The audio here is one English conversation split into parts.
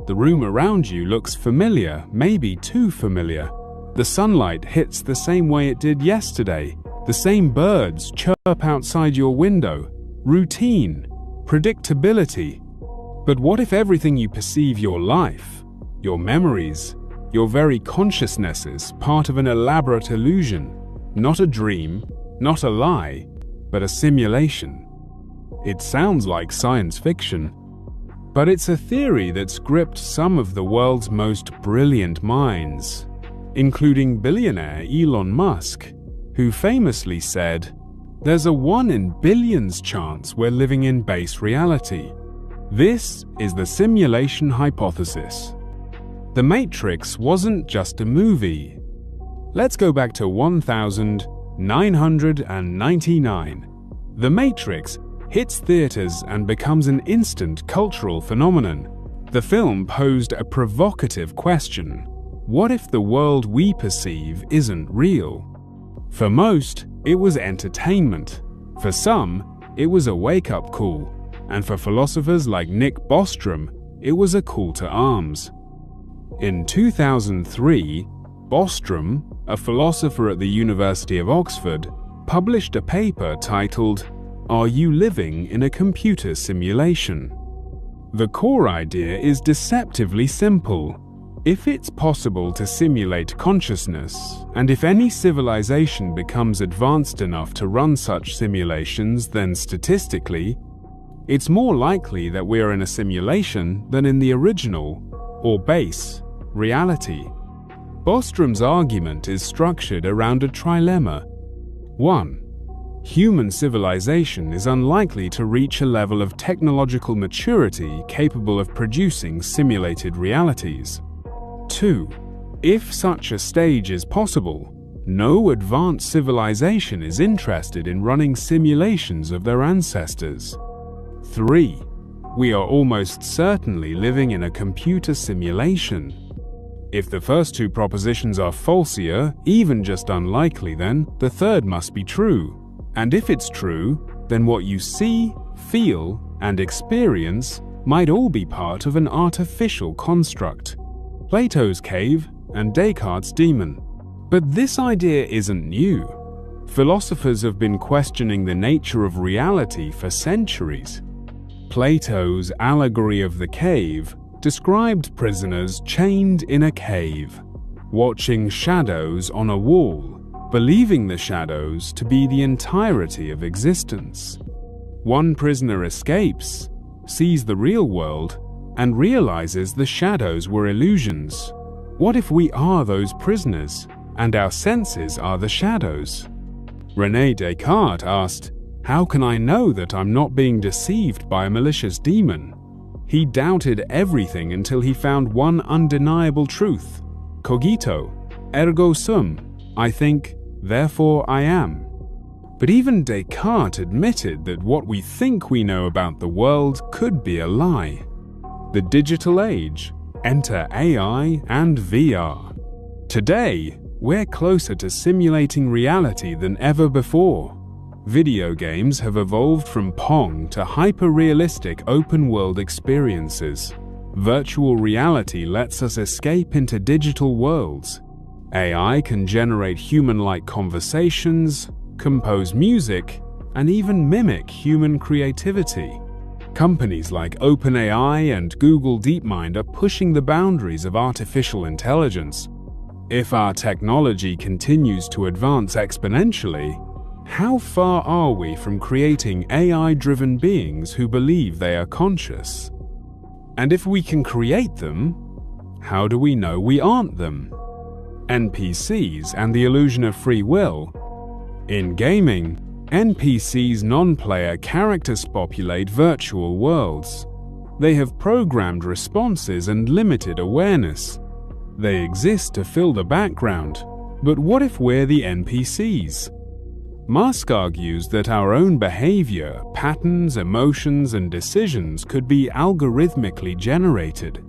The room around you looks familiar, maybe too familiar. The sunlight hits the same way it did yesterday. The same birds chirp outside your window. Routine, predictability. But what if everything you perceive your life, your memories, your very consciousness is part of an elaborate illusion? Not a dream, not a lie, but a simulation. It sounds like science fiction, but it's a theory that's gripped some of the world's most brilliant minds, including billionaire Elon Musk, who famously said, "There's a 1 in billions chance we're living in base reality." This is the simulation hypothesis. The Matrix wasn't just a movie. Let's go back to 1999. The Matrix hits theaters and becomes an instant cultural phenomenon. The film posed a provocative question. What if the world we perceive isn't real? For most, it was entertainment. For some, it was a wake-up call. And for philosophers like Nick Bostrom, it was a call to arms. In 2003, Bostrom, a philosopher at the University of Oxford, published a paper titled, "Are You Living in a Computer Simulation?" The core idea is deceptively simple. If it's possible to simulate consciousness, and if any civilization becomes advanced enough to run such simulations, then statistically, it's more likely that we're in a simulation than in the original, or base, reality. Bostrom's argument is structured around a trilemma. 1. Human civilization is unlikely to reach a level of technological maturity capable of producing simulated realities. 2. If such a stage is possible, no advanced civilization is interested in running simulations of their ancestors. 3. We are almost certainly living in a computer simulation. If the first two propositions are falsier, even just unlikely, then the third must be true. And if it's true, then what you see, feel, and experience might all be part of an artificial construct. Plato's cave and Descartes' demon. But this idea isn't new. Philosophers have been questioning the nature of reality for centuries. Plato's allegory of the cave described prisoners chained in a cave, watching shadows on a wall, believing the shadows to be the entirety of existence. One prisoner escapes, sees the real world, and realizes the shadows were illusions. What if we are those prisoners, and our senses are the shadows? René Descartes asked, "How can I know that I'm not being deceived by a malicious demon?" He doubted everything until he found one undeniable truth. Cogito, ergo sum. I think, therefore I am. But even Descartes admitted that what we think we know about the world could be a lie. The digital age. Enter AI and VR. Today, we're closer to simulating reality than ever before. Video games have evolved from Pong to hyper-realistic open-world experiences. Virtual reality lets us escape into digital worlds. AI can generate human-like conversations, compose music, and even mimic human creativity. Companies like OpenAI and Google DeepMind are pushing the boundaries of artificial intelligence. If our technology continues to advance exponentially, how far are we from creating AI-driven beings who believe they are conscious? And if we can create them, how do we know we aren't them? NPCs and the illusion of free will. In gaming, NPCs non-player characters populate virtual worlds. They have programmed responses and limited awareness. They exist to fill the background, but what if we're the NPCs? Musk argues that our own behavior, patterns, emotions, and decisions could be algorithmically generated.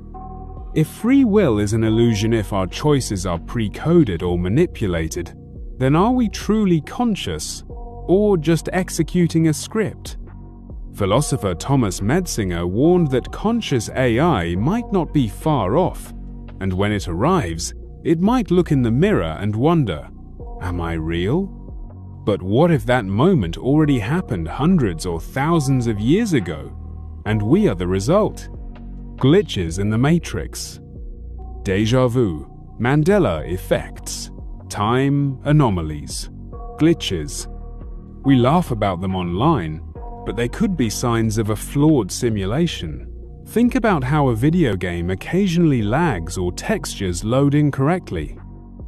If free will is an illusion if our choices are pre-coded or manipulated, then are we truly conscious, or just executing a script? Philosopher Thomas Metzinger warned that conscious AI might not be far off, and when it arrives, it might look in the mirror and wonder, "Am I real?" But what if that moment already happened hundreds or thousands of years ago, and we are the result? Glitches in the Matrix, déjà vu, Mandela effects, time anomalies, glitches. We laugh about them online, but they could be signs of a flawed simulation. Think about how a video game occasionally lags or textures load incorrectly.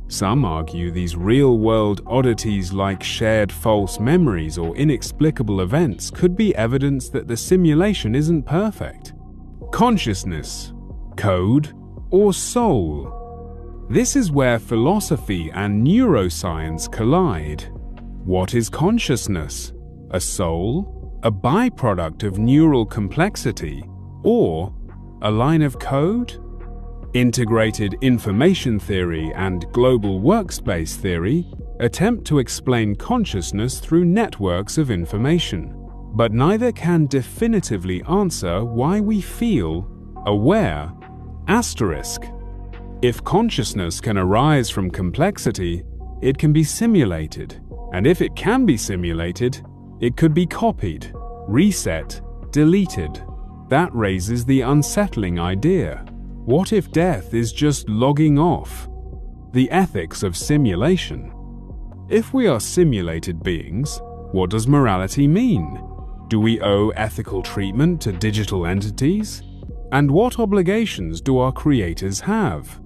Some argue these real-world oddities like shared false memories or inexplicable events could be evidence that the simulation isn't perfect. Consciousness, code, or soul? This is where philosophy and neuroscience collide. What is consciousness? A soul? A byproduct of neural complexity? Or a line of code? Integrated information theory and global workspace theory attempt to explain consciousness through networks of information, but neither can definitively answer why we feel aware. Asterisk. If consciousness can arise from complexity, it can be simulated, and if it can be simulated, it could be copied, reset, deleted. That raises the unsettling idea. What if death is just logging off? The ethics of simulation. If we are simulated beings, what does morality mean? Do we owe ethical treatment to digital entities? And what obligations do our creators have?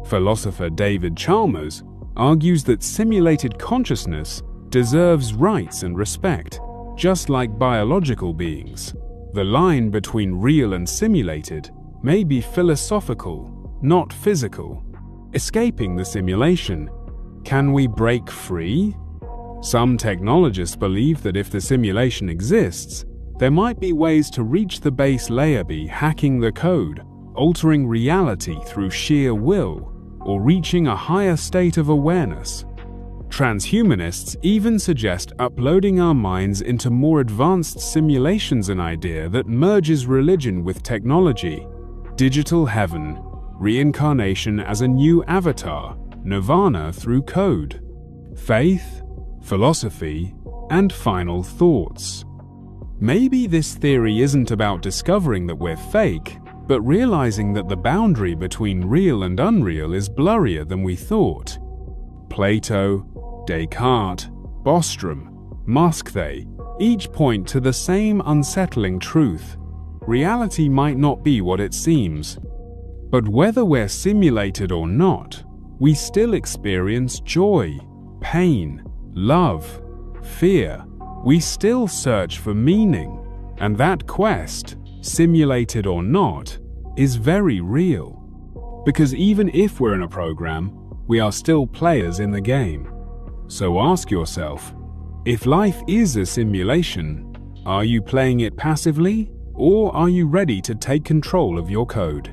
Philosopher David Chalmers argues that simulated consciousness deserves rights and respect, just like biological beings. The line between real and simulated may be philosophical, not physical. Escaping the simulation. Can we break free? Some technologists believe that if the simulation exists, there might be ways to reach the base layer by hacking the code, altering reality through sheer will, or reaching a higher state of awareness. Transhumanists even suggest uploading our minds into more advanced simulations, an idea that merges religion with technology. Digital heaven, reincarnation as a new avatar, nirvana through code. Faith, philosophy, and final thoughts. Maybe this theory isn't about discovering that we're fake, but realizing that the boundary between real and unreal is blurrier than we thought. Plato, Descartes, Bostrom, Musk, they each point to the same unsettling truth. Reality might not be what it seems. But whether we're simulated or not, we still experience joy, pain, love, fear. We still search for meaning, and that quest, simulated or not, is very real. Because even if we're in a program, we are still players in the game. So ask yourself, if life is a simulation, are you playing it passively, or are you ready to take control of your code?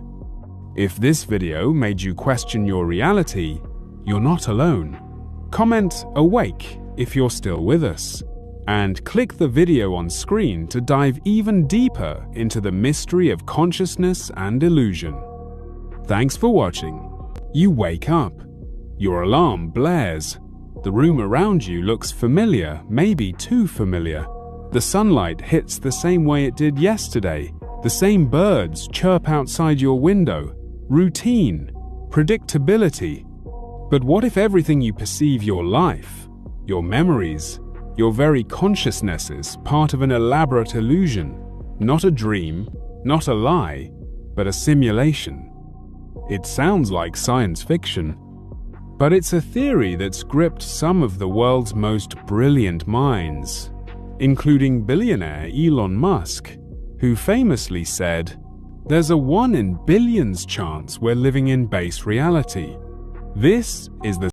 If this video made you question your reality, you're not alone. Comment "awake" if you're still with us, and click the video on screen to dive even deeper into the mystery of consciousness and illusion. Thanks for watching. You wake up. Your alarm blares. The room around you looks familiar, maybe too familiar. The sunlight hits the same way it did yesterday. The same birds chirp outside your window. Routine, predictability. But what if everything you perceive, your life, your memories, your very consciousness, is part of an elaborate illusion? Not a dream, not a lie, but a simulation. It sounds like science fiction, but it's a theory that's gripped some of the world's most brilliant minds, including billionaire Elon Musk, who famously said, "There's a 1 in billions chance we're living in base reality." This is the